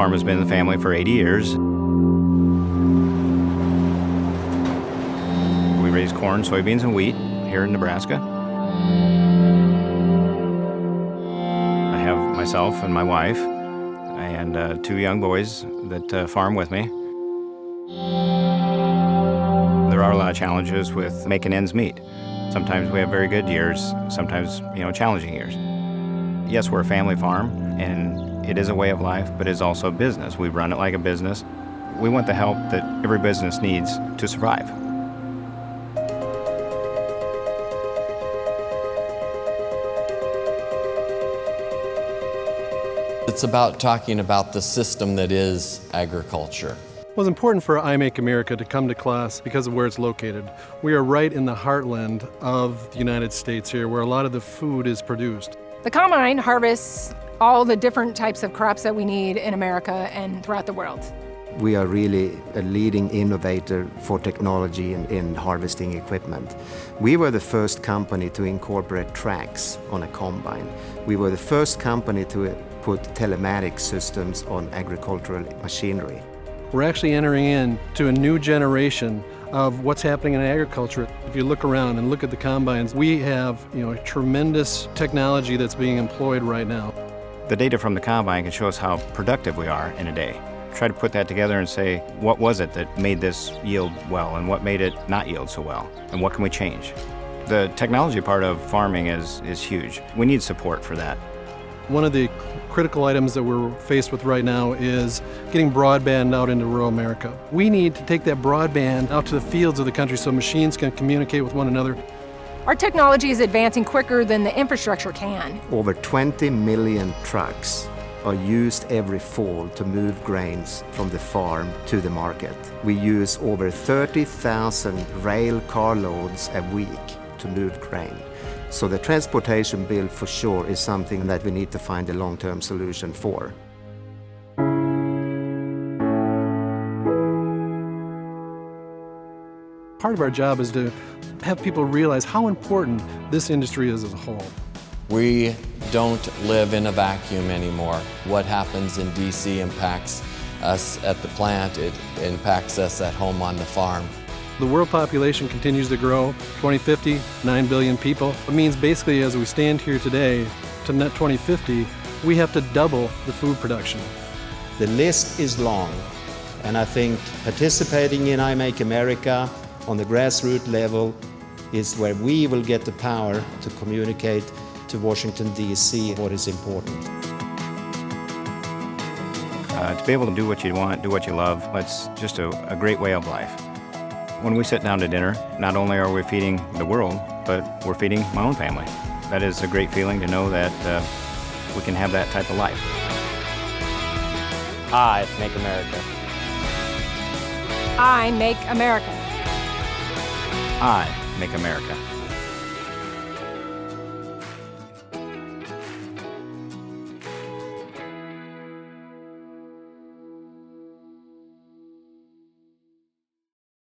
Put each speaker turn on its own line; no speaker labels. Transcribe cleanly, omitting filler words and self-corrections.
farm has been in the family for 80 years. We raise corn, soybeans, and wheat here in Nebraska. I have myself and my wife and 2 young boys that farm with me. There are a lot of challenges with making ends meet. Sometimes we have very good years, sometimes, challenging years. Yes, we're a family farm, and it is a way of life, but it's also a business. We run it like a business. We want the help that every business needs to survive.
It's about talking about the system that is agriculture.
It was important for I Make America to come to Claas because of where it's located. We are right in the heartland of the United States here, where a lot of the food is produced.
The combine harvests all the different types of crops that we need in America and throughout the world.
We are really a leading innovator for technology in harvesting equipment. We were the first company to incorporate tracks on a combine. We were the first company to put telematics systems on agricultural machinery.
We're actually entering into a new generation of what's happening in agriculture. If you look around and look at the combines, we have a tremendous technology that's being employed right now.
The data from the combine can show us how productive we are in a day. Try to put that together and say, what was it that made this yield well and what made it not yield so well, and what can we change? The technology part of farming is huge. We need support for that.
One of the critical items that we're faced with right now is getting broadband out into rural America. We need to take that broadband out to the fields of the country so machines can communicate with one another.
Our technology is advancing quicker than the infrastructure can.
Over 20 million trucks are used every fall to move grains from the farm to the market. We use over 30,000 rail carloads a week to move grain. So the transportation bill for sure is something that we need to find a long-term solution for.
Part of our job is to have people realize how important this industry is as a whole.
We don't live in a vacuum anymore. What happens in DC impacts us at the plant, it impacts us at home on the farm.
The world population continues to grow. 2050, 9 billion people. It means basically as we stand here today to net 2050, we have to double the food production.
The list is long, and I think participating in I Make America on the grassroots level is where we will get the power to communicate to Washington, D.C. what is important.
To be able to do what you want, do what you love, it's just a great way of life. When we sit down to dinner, not only are we feeding the world, but we're feeding my own family. That is a great feeling to know that we can have that type of life.
I Make America.
I Make America.
I Make America.